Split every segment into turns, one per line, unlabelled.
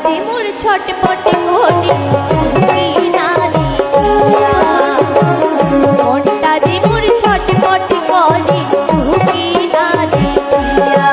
যে মোর ছটপটে ঘটে কি না দেখিয়া, মনটা যে মোর ছটপটে করে কি না দেখিয়া।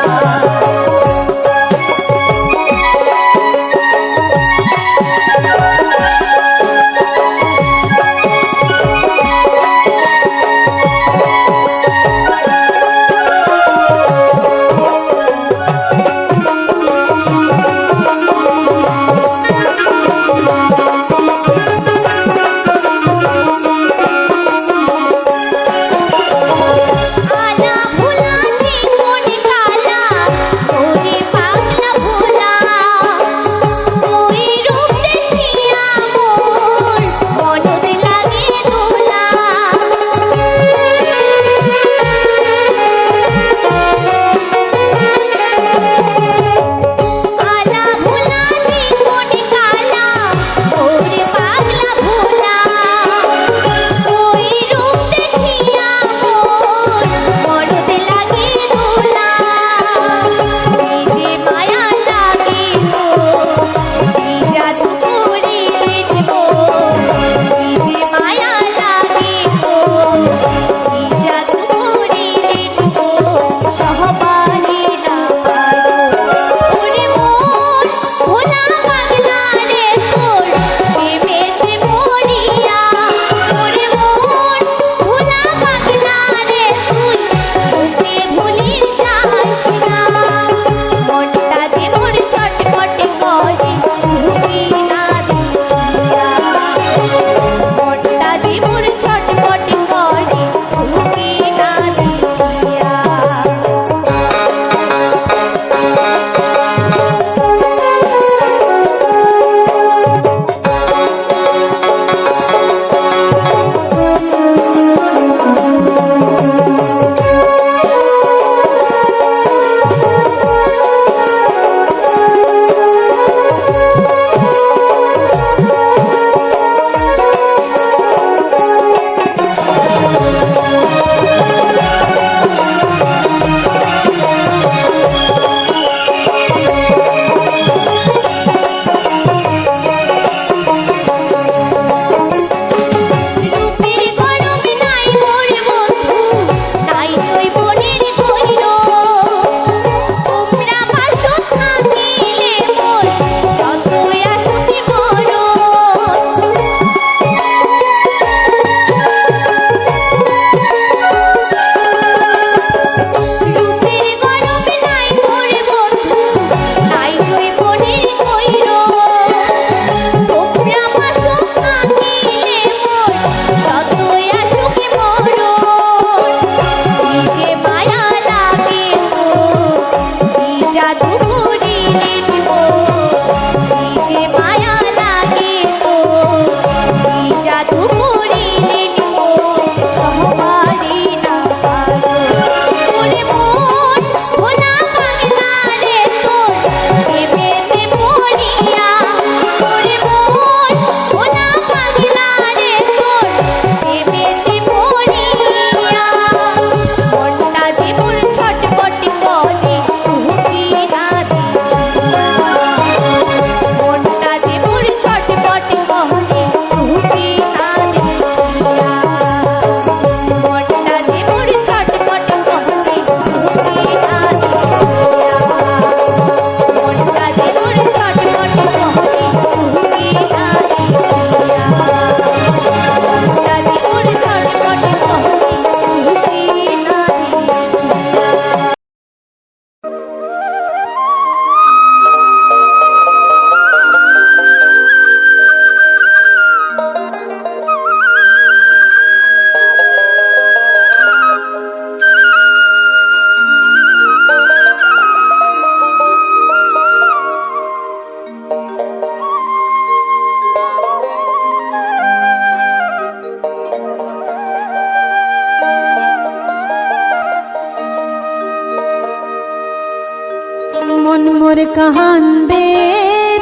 মন মোর কান্দে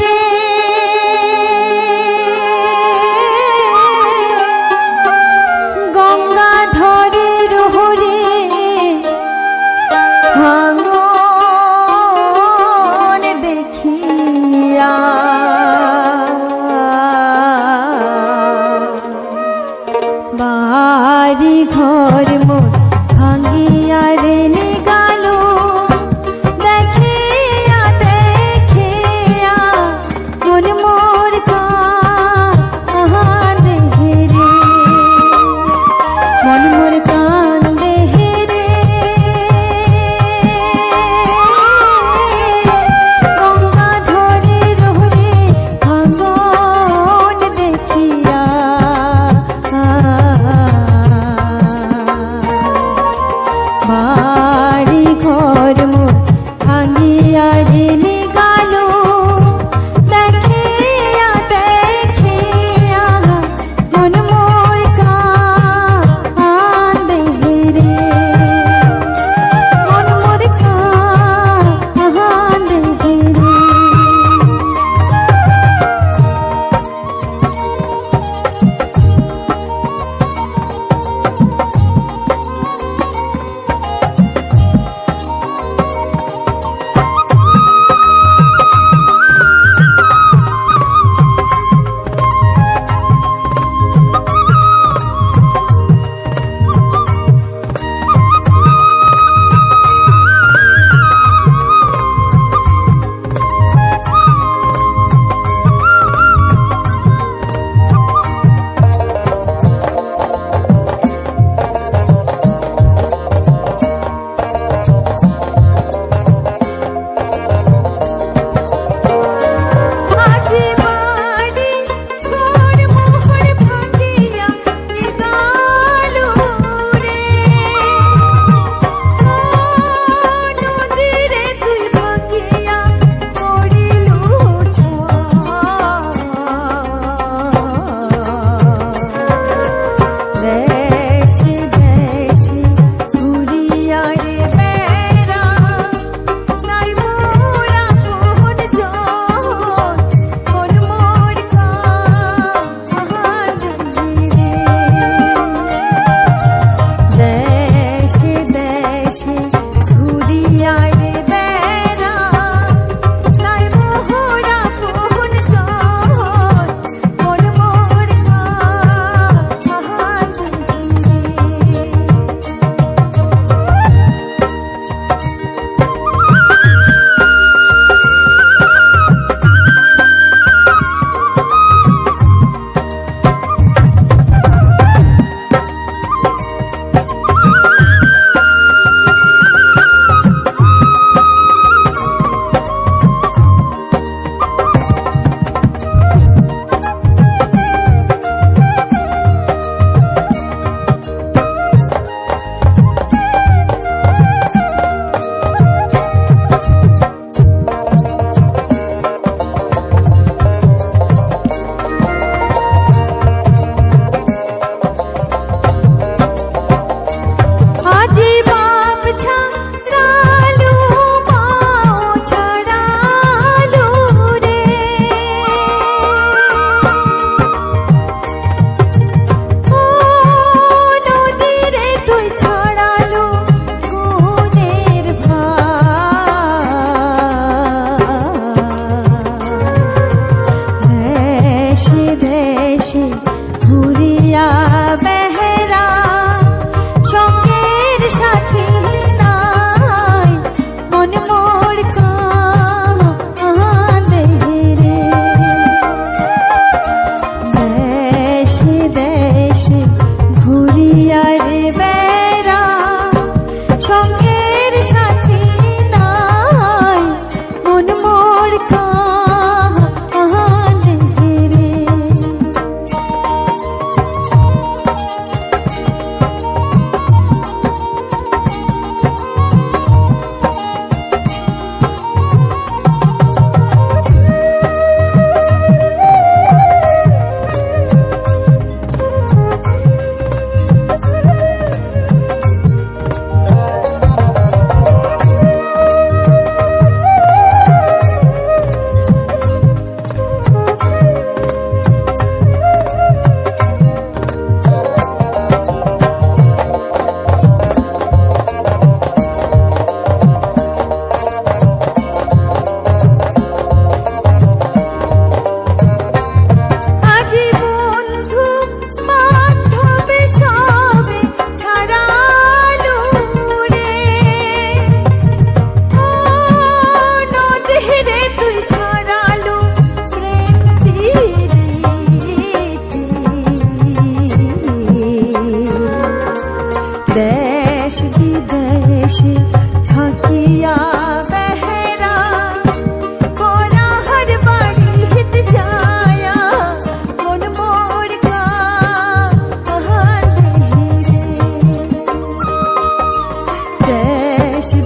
রে গঙ্গাধরের হরে ভাঙন দেখিয়া বাড়ি ঘর মোর ভাঙিয়া রে গাল দেখিয়া দেখিয়া মন মোর কান্দে রে মন মোর কান্দে রে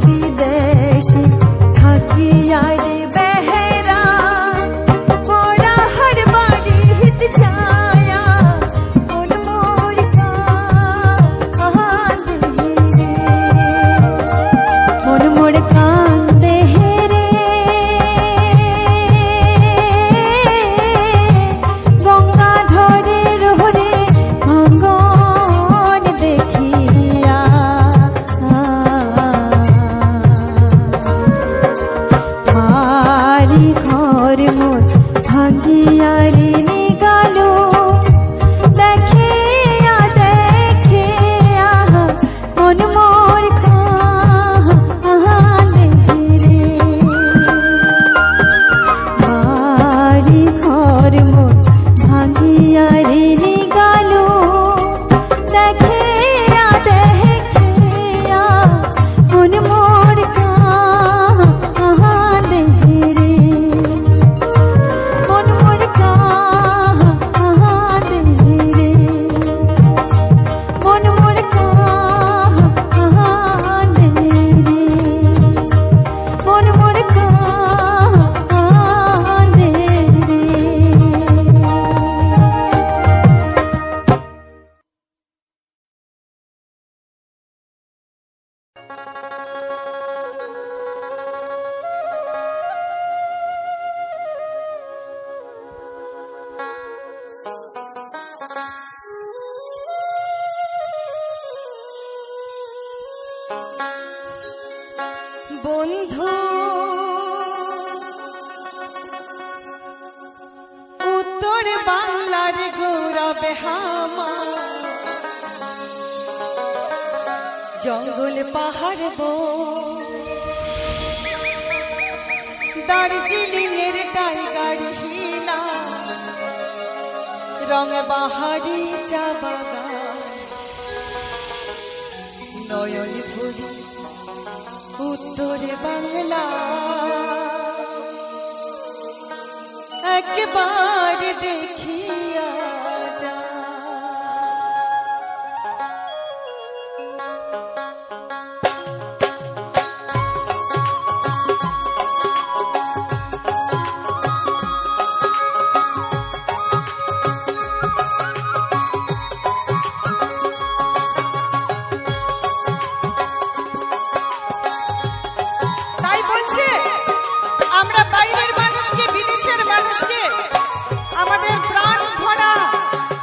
বিদেশে থাকি আরে বেহেরা মোরা হর বাড়ি হিত ছায়া মন মোর কান্দে রে মন মোর কান্দে রে গঙ্গা ধরে রোহরে অঙ্গন দেখিয়া মারি ঘর মোর ভাঙ্গিয়া রে নিগাল দেখিয়া দেখিয়া মন মোর কান্দে রে মারি ঘর মোর ভাঙ্গিয়া রে নিগাল দেখিয়া দেখিয়া মন মোর কান্দে রে মন মোর কান্দে রে মন মোর কান্দে রে মন মোর কান্দে রে বন্ধু উত্তর বাংলার গৌরবে হামার জঙ্গল পাহাড় দার্জিলিং এর টাইগার হিলা রং বাহারি চা বাগান নয়ন ভরি উত্তর বাংলা একবার দেখিয়া যা তাই বলছে আমরা বাইরের মানুষকে বিদেশের মানুষকে আমাদের প্রাণ ভরা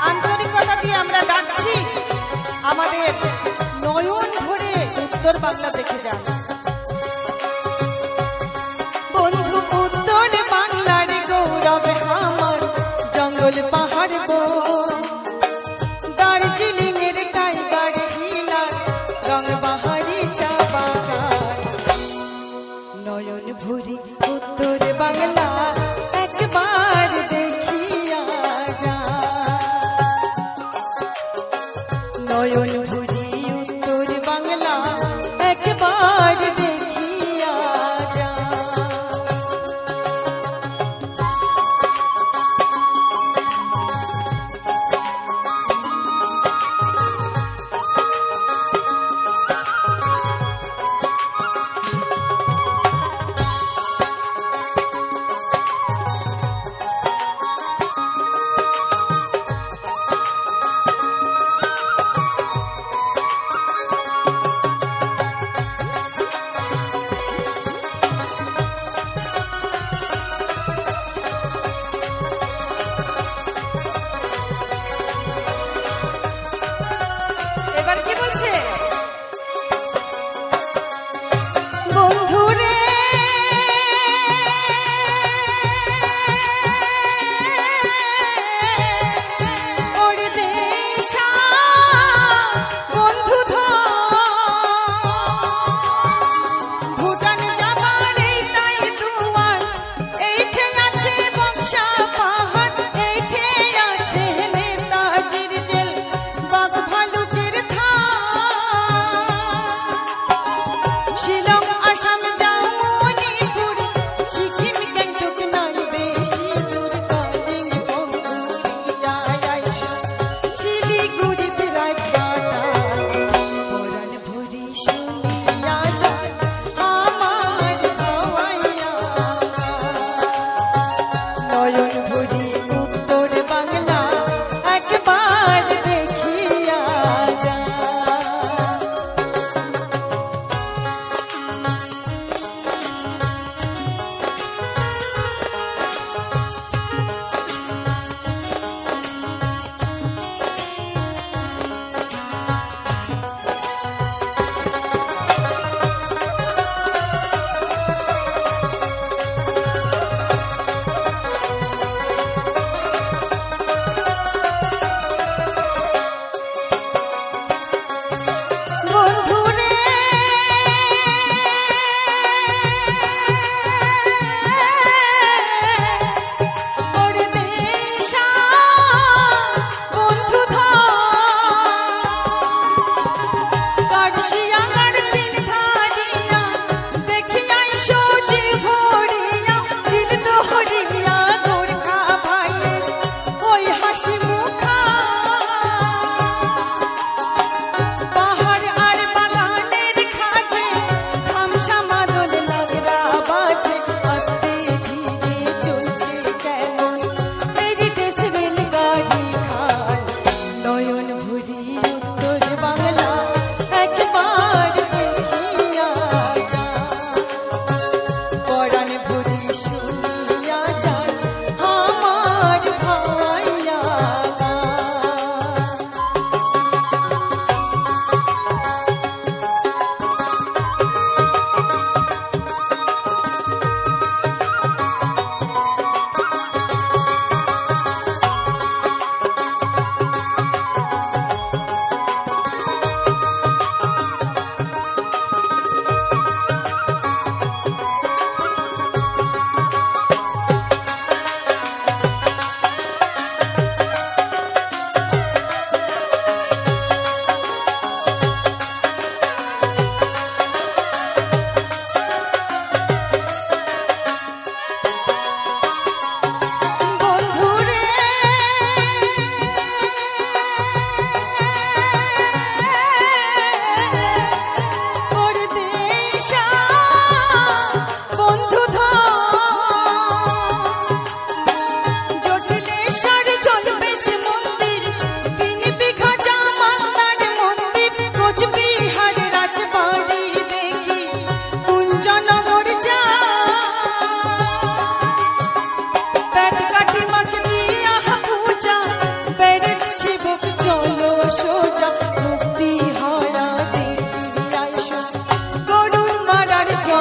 আন্তরিকতা দিয়ে আমরা ডাকছি আমাদের নয়ন ভরে উত্তর বাংলা দেখে যান বন্ধু উত্তর বাংলার গৌরব আমার জঙ্গল পাহাড় দার্জিলিং এর টাইগার হিলা রং বাহারি চা বাগান নয়ন ভরি উত্তর বাংলা একবার দেখিয়া যা নয়ন ভরি উত্তর বাংলা একবার দেখিয়া যা এবার কি বলছে বন্ধুরে ওরে দেশা বন্ধু ভুটান যাবার এইটাই দুয়ার এইঠে আছে বংশা পাহাড় এইঠে আছে নেতাজির জেল বাঘ ভালুকের শিলং আসাম যাও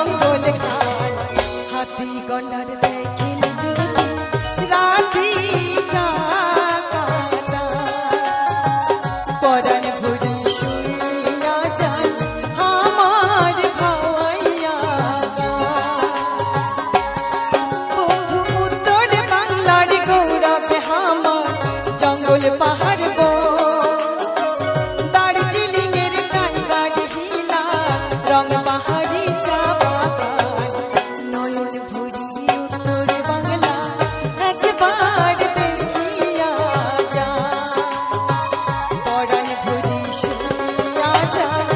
জঙ্গল খান হাতি গন্ডার দেখিনি যদি রাতি কাটা পরাণ ভুরি শুনিয়া যান আমার ভাওয়াইয়া বন্ধু উত্তর বাংলার গৌরব আমার জঙ্গল পাহাড় গো দার্জিলিংয়ের টাইগার হিলা রং পাহাড়ি চা বাগান নয়ন ভুরি উত্তর বাংলা একবার দেখিয়া যা পরাণ ভুরি শুনিয়া যান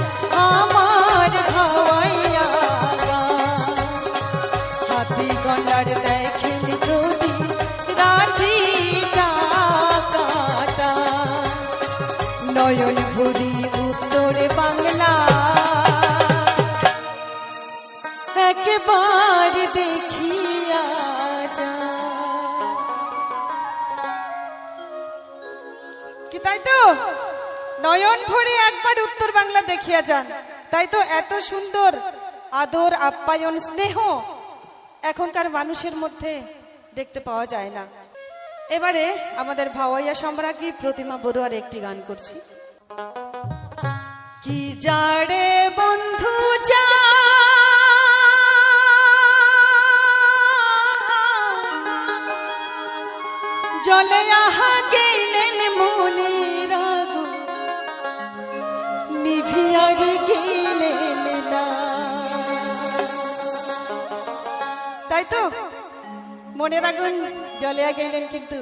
আমার ভাওয়াইয়া হাতি গন্ডার দেখেন যদি রাতি কাটা নয়ন ভুরি উত্তর বাংলা একবার দেখিয়া যা কি তাই তো নয়ন ভরে একবার উত্তর বাংলা দেখিয়া যান তাই তো এত সুন্দর আদর আপ্যায়ন স্নেহ এখনকার মানুষের মধ্যে দেখতে পাওয়া যায় না।
এবারে আমাদের ভাওয়াইয়া সম্রাজ্ঞী প্রতিমা বড়ুয়ার একটি গান করছি।
কি যারে বন্ধু যা জলে আহা গেলেন মনে রাগ নিভিয়ার গেলেন না তাই তো মনের আগুন জ্বলিয়া গেলেন কিন্তু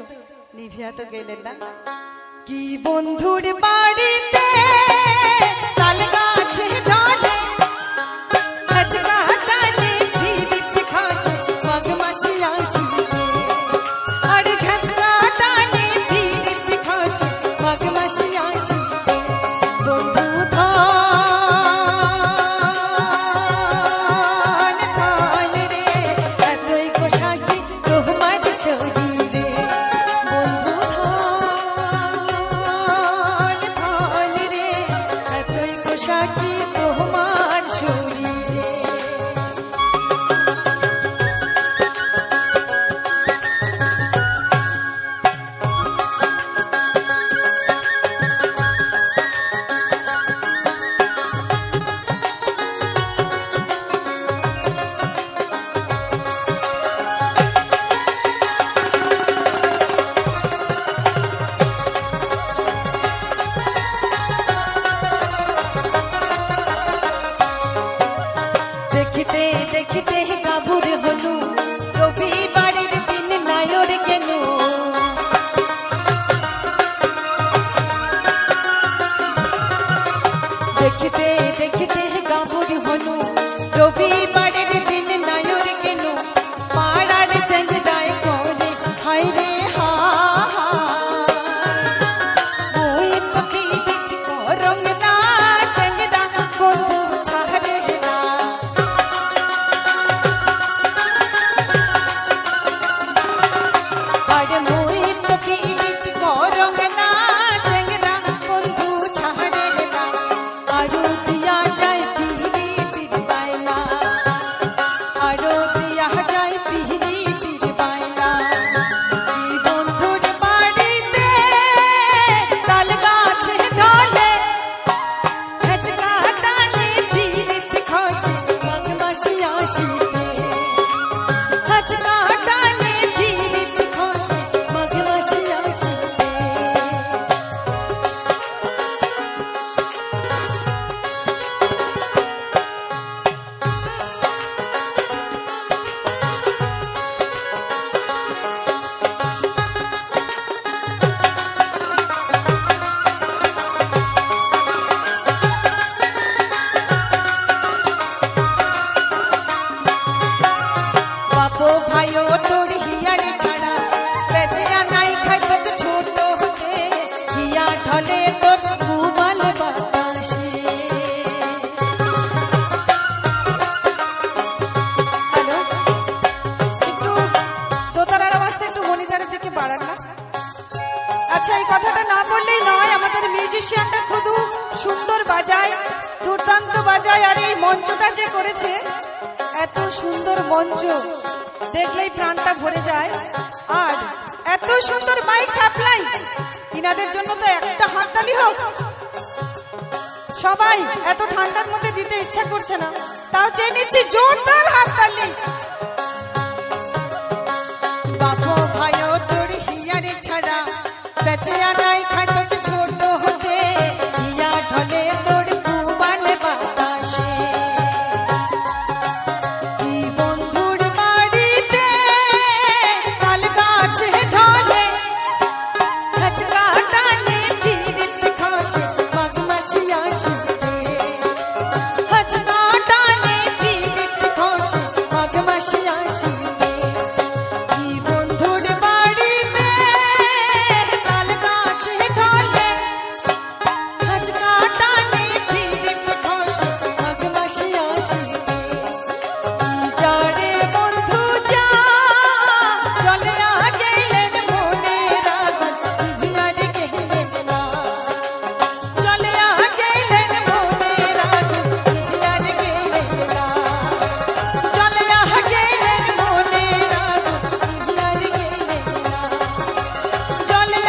নিভিয়া তো গেলেন না। কি বন্ধুর বাড়িতে তাল গাছে ডালে আজকা টানে ফিরিতে খাসে মাঘ মাসে আসিতে আর ঝাঁচকা টানে ফিরিতে খাসে মাঘ মাসে আসিতে বন্ধু ধান ধান রে এতই কোশাকি তোমার শরীরে বন্ধু ধান ধান রে এতই কোশাকি তোমার শরীরে
দেখিতে দেখিতে কাবুর হলু রবিবারের দিন নায়র কেন দেখিতে দেখিতে কাবুর হলু রবিবারের দিন নায়র কেন পাড়ার চেঞ্জদায় করে হাই রে হা ওই পপিদিত করং না চেঞ্জদা বন্ধু ছাড়ে না আরে মুই পপিদিত করং না চেঞ্জদা বন্ধু ছাড়ে না আরো দিয়া যায় পিরিতির বাইনা আরো দিয়া যায় পিরিতির বাইনা কি বন্ধুর বাড়িতে তাল গাছে ঢলে ঝাঁচকা টানে ফিরিতে খসে মাঘ মাসে আসিতে ঝাঁচকা টানে ফিরিতে খসে মাঘ মাসে আসিতে বাপো ভাইও তোর হিয়ার ছাড়া বেচিয়া নাই খাইত ছোট হতে হিয়া ঢলে তোর কুবাল বাতাসে
হ্যালো একটু দোতারার আওয়াজটা একটু মনিটরের দিকে বাড়ান না। আচ্ছা এই কথাটা না বললেই নয় আমাদের মিউজিশিয়ানটা খুব সুন্দর বাজায় দুর্দান্ত বাজায় আর এই মঞ্চটা যে করেছে এত সুন্দর মঞ্চ দেখলেই প্রাণটা ভরে যায়। আর এত সুন্দর মাইক সাপ্লাই, ইনাদের জন্য তো একটা হাততালি হোক। সবাই এত ঠান্ডার মধ্যে দিতে ইচ্ছা করছে না, তাও চেয়ে নিচ্ছি জোরদার হাততালি।
বাপো ভাইও তোর হিয়ারে ছাড়া বেঁচে আনাই খাতক ছোট হতে হিয়া ঢলে তোর পুবানে বাতাসে। কি বন্ধুর বাড়িতে তাল গাছে ঢলে খাচকা টানে পিরিত খাসে মাঘ মাসি আসিতে। খাচকা টানে পিরিত খাসে মাঘ মাসি আসিতে। কি বন্ধুর বাড়িতে তাল গাছে ঢলে খাচকা টানে পিরিত খাসে মাঘ মাসি আসিতে। যারে বন্ধু যা চলে গেলেন মনের আগুন নিভিয়ার গেলেন না। চলে গেলেন মনের আগুন নিভিয়ার গেলেন না। চলে গেলেন মনের আগুন নিভিয়ার গেলেন না। চলে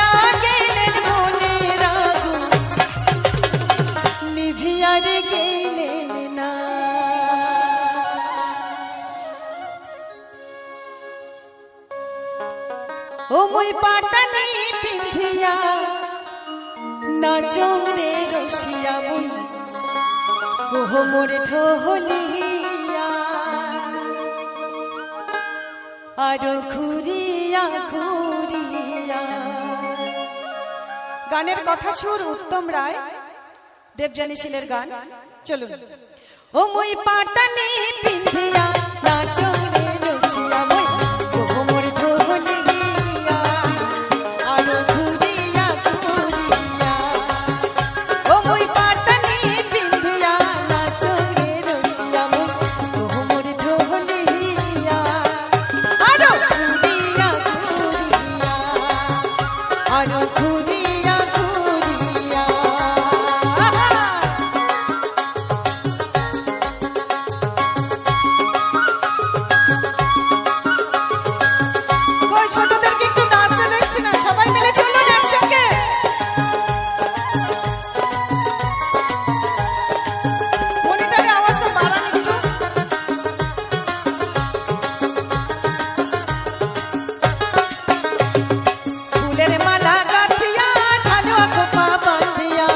গেলেন মনের আগুন নিভিয়ার গেলেন না। ও মই পাটানি পিন্ধিয়া নাচরে রসিয়া বই ওহ মোরে ঢোলিয়া আরো ঘুরিয়া ঘুরিয়া।
গানের কথা সুর উত্তম রায়, দেবযানী শীলের গান। চলুন।
ও মই পাটানি পিন্ধিয়া নাচরে রসিয়া বই ওহ মোরে ঢোলিয়া আরো ঘুরিয়া ঘুরিয়া। ও মই পাটানি পিন্ধিয়া নাচরে রসিয়া বই ওহ মোরে ঢোলিয়া আরো ঘুরিয়া ঘুরিয়া আরো ঘুরিয়া ঘুরিয়া।
কই ছোটদেরকে একটু নাচতে দেখছি না, সবাই মিলে চলুন একসঙ্গে। মনিটরে আওয়াজটা বাড়ান একটু।
ফুলের মালা গাঁথিয়া ঢালুয়া খোপা বাঁধিয়া।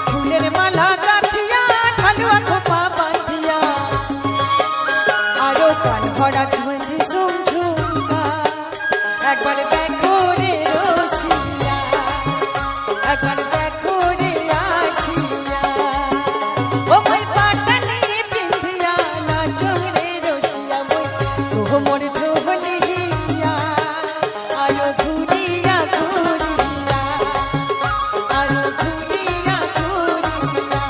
ফুলের মালা গাঁথিয়া ঢালুয়া খোপা বাঁধিয়া আরো কান ভরা ঝুমঝি ঝুমঝুমকা। একবার দেখো রে রসিয়া একবার দেখো রে আসিয়া। ও মই পাটানি পিন্ধিয়া নাচরে রসিয়া মই ওহ মোর ঢোলিয়া আরো ঘুরিয়া ঘুরিয়া আরো ঘুরিয়া ঘুরিয়া।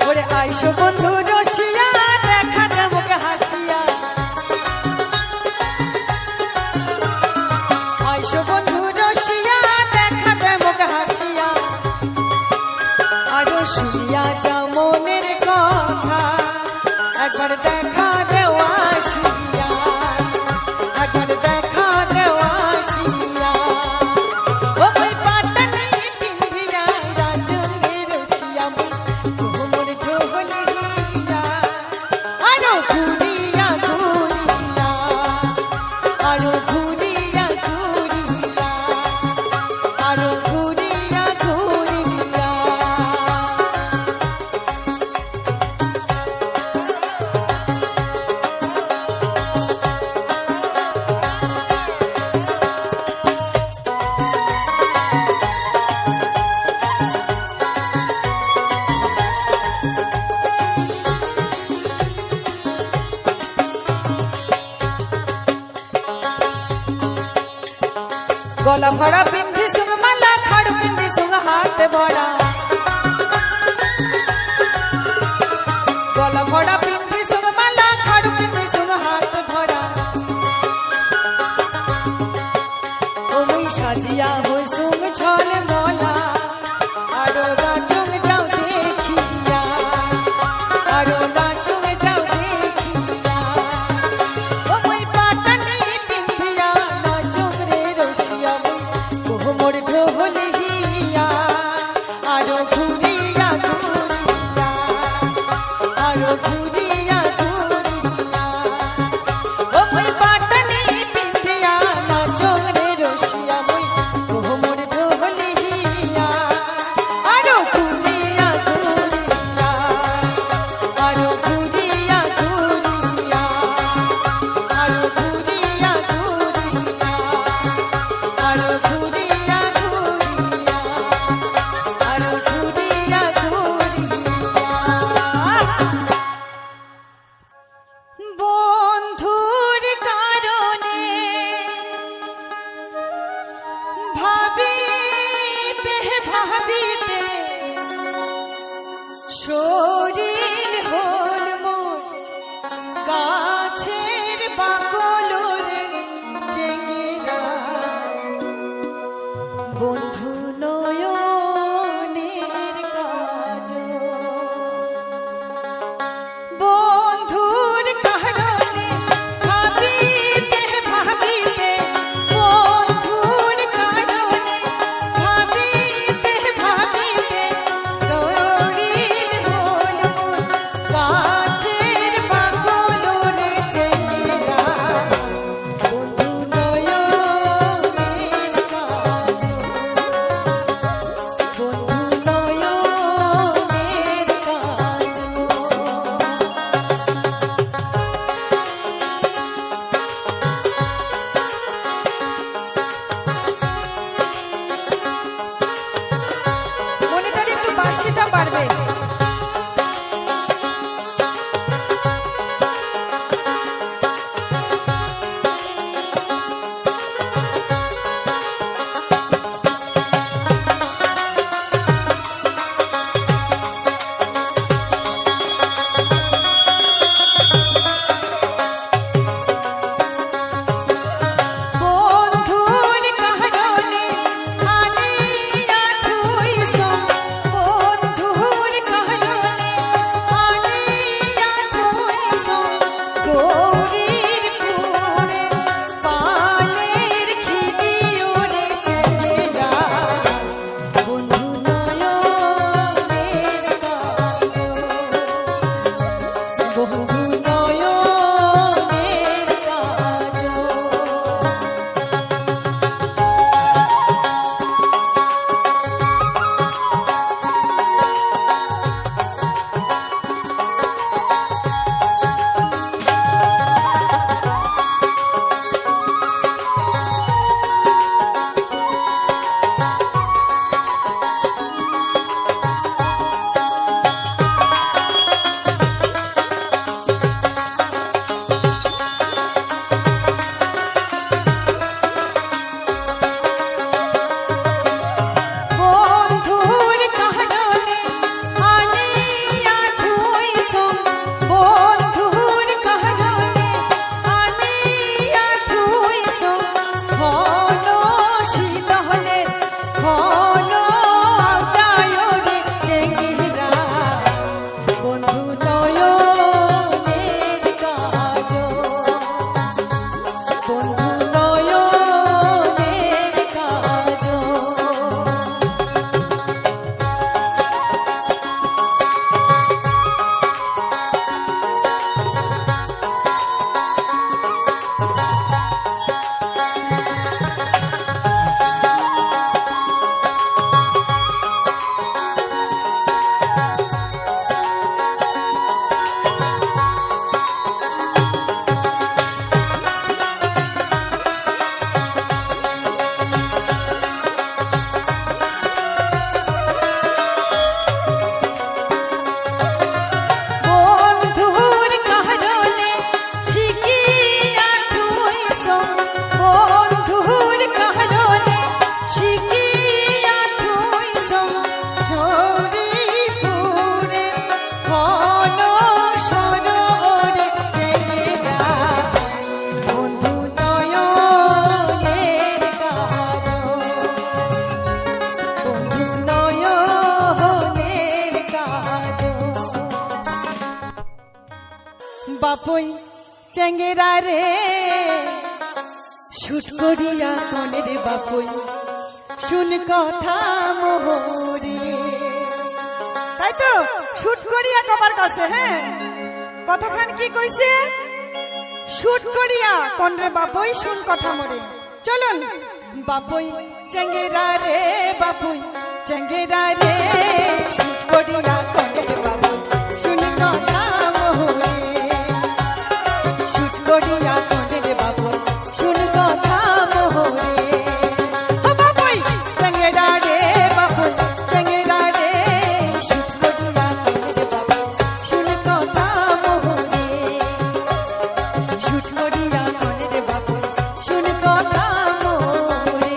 ওরে আইসো বন্ধু রসিয়া দেখা দেবকে হাসিয়া। আইসো বন্ধু রসিয়া দেখা দেবকে হাসিয়া আরো শুনিয়া যাও মনের কথা। একবার দেখা দেওয়া আসিয়া একবার দেখা দেওয়া আসিয়া। ও মই পাটানি পিন্ধিয়া রাজঙ্গে রসিয়া মই ওহ মোর ঢোলিয়া আরো ঘুরিয়া ঘুরিয়া আরো ঘুরিয়া ঘুরিয়া আরো ঘুরিয়া ঘুরিয়া। গলা ভরা পিন্ধি সুঙ্গ মালা খাড় পিন্ধি সুঙ্গ হাত বড়া। শরীর হল মোর গাছের বাকলরে চেঙ্গেরা বন্ধু নয়নের কাজল বন্ধুর কারণে ভাবিতে ভাবিতে বন্ধুর কারণে ভাবিতে ভাবিতে দৌড়ির হল মোর গাছের বাকলরে চেঙ্গেরা বন্ধু নয়নের কাজল বন্ধু নয়নের কাজল মনিটরে একটু বাঁশিটা বাড়বে। বন্ধুর কারণে আনিয়া থুইস বন্ধুর কারণে আনিয়া থুইস গৌরীর কুড়ে পানের খিদিওরে চেঙ্গেরা বন্ধু নয়নের কাজল বন্ধু নয়নের কাজল বন্ধুর কারণে আনিয়া থুইস বন্ধুর কারণে আনিয়া থুইস ঘন শীতলে ঘন আবদায়রে চেঙ্গেরা বন্ধু নয়নের কাজল বন্ধু নয়নের কাজল বন্ধুর কারণে শিখিয়া থুইস বন্ধুর কারণে শিখিয়া থুইস ঝরিপুরে ঘন সরোরে চেঙ্গেরা বন্ধু নয়নের কাজল বন্ধু নয়নের কাজল বাপই চেঙ্গেরা রে শুট করিয়া কনের বাপই শুন কথা মোহরে তাই তো শুট করিয়া কবার কাছে হ্যাঁ কথাখান কি কইছে শুট করিয়া কনরে বাপই শুন কথা মোরে চলুন বাপই চেঙ্গেরা রে বাপই চেঙ্গেরা রে শুট করিয়া কনের বাপই শুন কথা মোহরে শুট করিয়া কনের বাপই শুন কথা মোহরে ও বাপই চেঙ্গেরা রে বাপই চেঙ্গেরা রে শুট করিয়া কনের বাপই শুন কথা মোহরে শুট করিয়া কনের বাপই শুন কথা মোহরে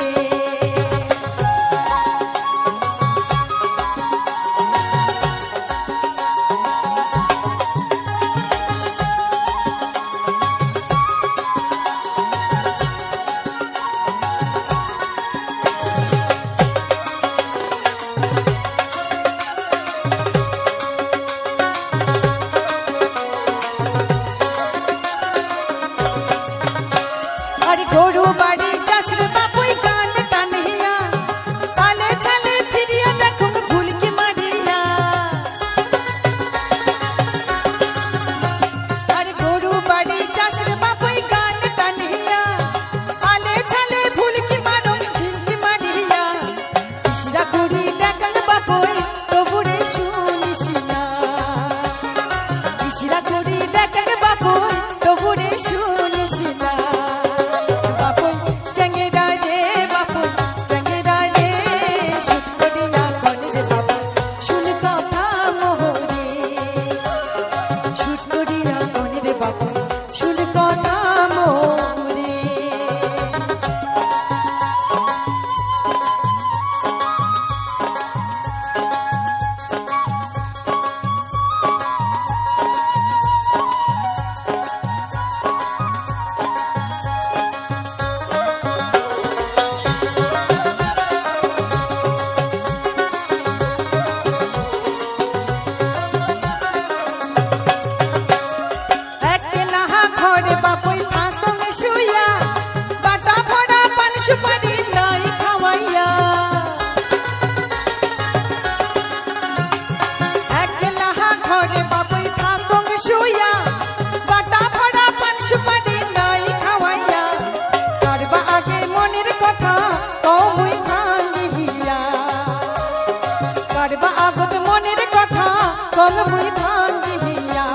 রং মুই ভাঙ্গিয়া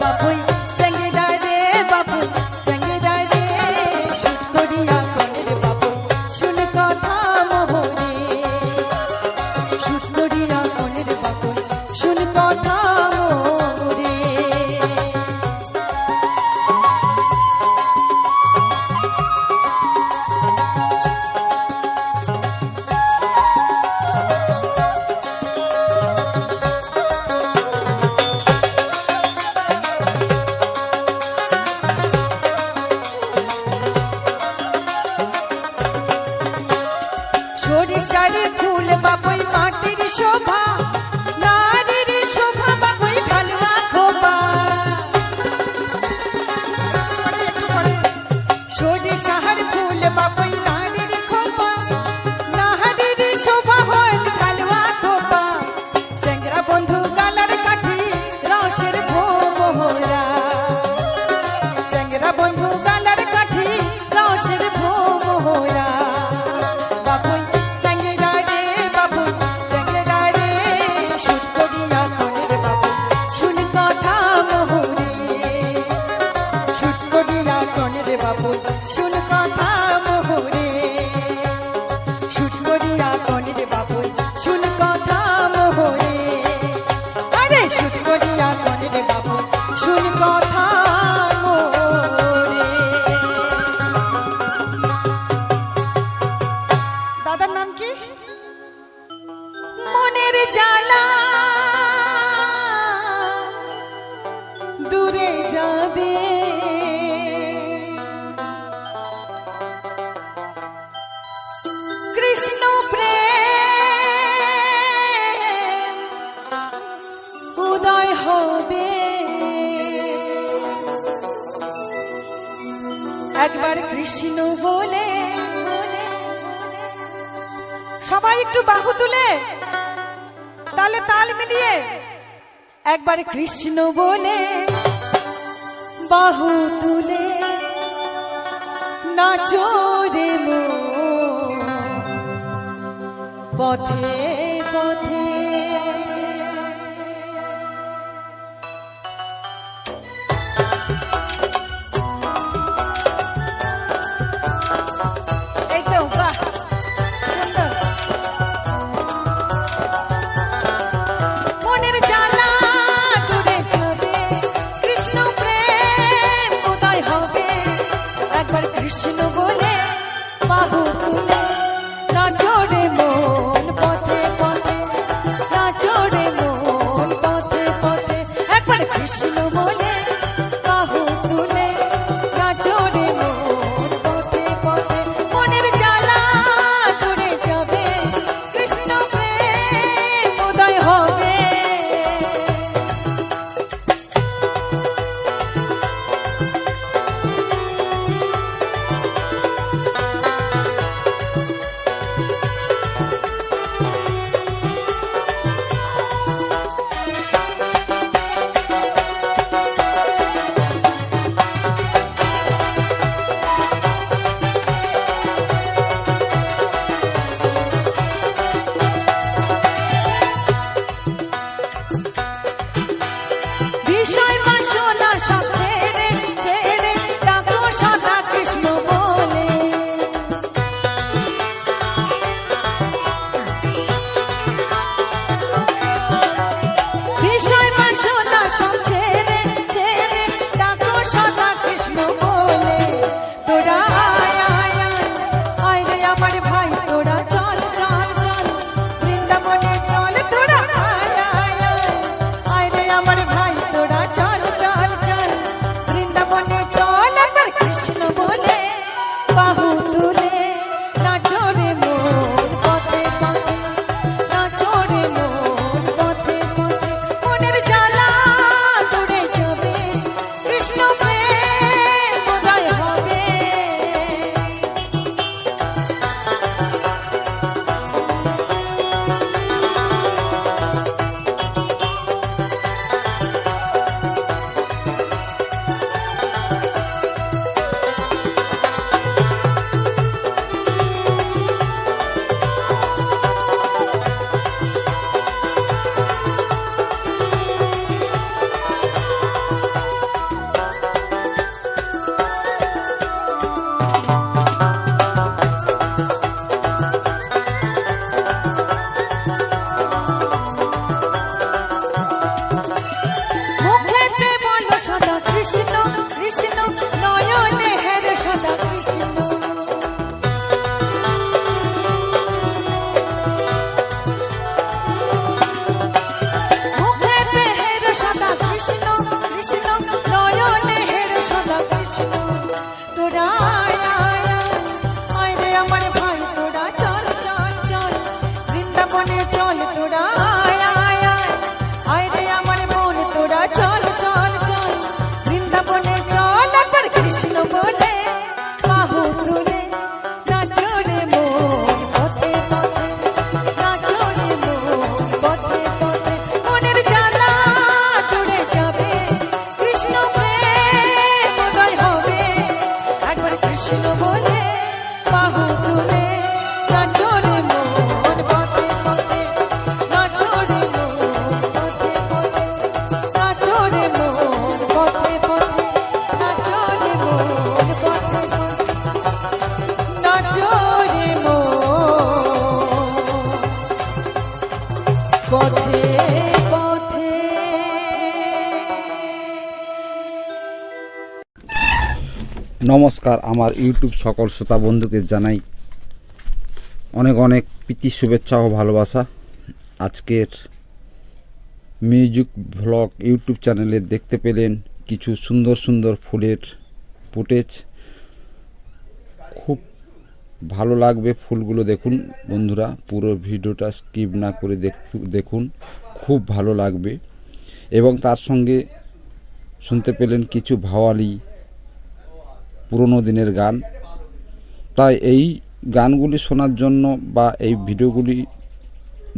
বাবুই চেঙ্গেরা রে বাবুই চেঙ্গেরা রে শুট করিয়া কনের বাবুই শুন কথা মোহরে শুট করিয়া কনের বাবুই শুন কথা মোহরে সরিষার ফুল বাবুই মাটির শোভা নারীর শোভা বাবুই ভালুয়া খোপা সরিষার ফুল বাবুই নারীর খোপা নারীর শোভা হল ভালুয়া খোপা চেংরা বন্ধু গালার কাঠি রসের ভোমরা চেংরা বন্ধু গালার কাঠি রসের ভোমরা বাবুই চেঙ্গেরা রে বাবুই চেঙ্গেরা রে শুট করিয়া কনের বাবুই শুন কথা মোহরে শুট করিয়া কনের বাবুই শুন কথা মোহরে শুট করিয়া কনের বাবুই শুন কথা মোহরে আরে শুট করিয়া কনের বাবুই শুন কথা মোহরে দাদার নাম কি মনের জ্বালা দূরে যাবে কৃষ্ণ প্রেম উদয় হবে একবার কৃষ্ণ বলে সবাই একটু বাহু তুলে তালে তাল মিলিয়ে একবার কৃষ্ণ বলে বাহু তুলে নাচো রে মন পথে পথে এই তো বাহ সুন্দর মনের জ্বালা দূরে যাবে কৃষ্ণ প্রেম উদয় হবে একবার কৃষ্ণ বলে বাহু তুলে নাচো রে মন পথে কৃষ্ণ কৃষ্ণ নয়নে হের সদা কৃষ্ণ মুখেতে হের সদা কৃষ্ণ কৃষ্ণ নয়নে হের সদা কৃষ্ণ তোরা আয় আয় আয় আয় রে আমার ভাই তোরা চল চল চল বৃন্দাবনে চল তোরা আয় আয় আয় আয় রে আমার মন তোরা চল চল চল বৃন্দাবনে চল একবার কৃষ্ণ বলে বাহু তুলে নাচো রে মন পথে পথে নাচো রে মন পথে পথে মনের জ্বালা চড়ে যাবে কৃষ্ণ প্রেম উদয় হবে একবার কৃষ্ণ বলে বাহু তুলে নাচো রে মন পথে পথে নাচো রে মন পথে পথে নাচো রে মন পথে পথে নাচো রে মন পথে পথে নাচো রে মন পথে পথে।
নমস্কার, আমার ইউটিউব সকল শ্রোতা বন্ধুকে জানাই অনেক অনেক প্রীতি শুভেচ্ছা ও ভালোবাসা। আজকের মিউজিক ব্লগ ইউটিউব চ্যানেলে দেখতে পেলেন কিছু সুন্দর সুন্দর ফুলের ফুটেজ। খুব ভালো লাগবে ফুলগুলো দেখুন বন্ধুরা, পুরো ভিডিওটা স্কিপ না করে দেখুন, খুব ভালো লাগবে। এবং তার সঙ্গে শুনতে পেলেন কিছু ভাওয়ালি পুরনো দিনের গান। তাই এই গানগুলি শোনার জন্য বা এই ভিডিওগুলি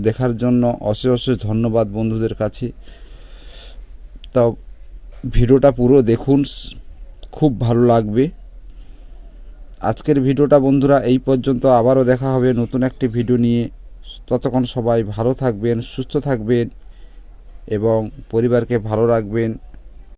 দেখার জন্য অশেষ অশেষ ধন্যবাদ বন্ধুদের কাছে। তা ভিডিওটা পুরো দেখুন, খুব ভালো লাগবে। আজকের ভিডিওটা বন্ধুরা এই পর্যন্ত, আবারও দেখা হবে নতুন একটি ভিডিও নিয়ে। ততক্ষণ সবাই ভালো থাকবেন, সুস্থ থাকবেন এবং পরিবারকে ভালো রাখবেন।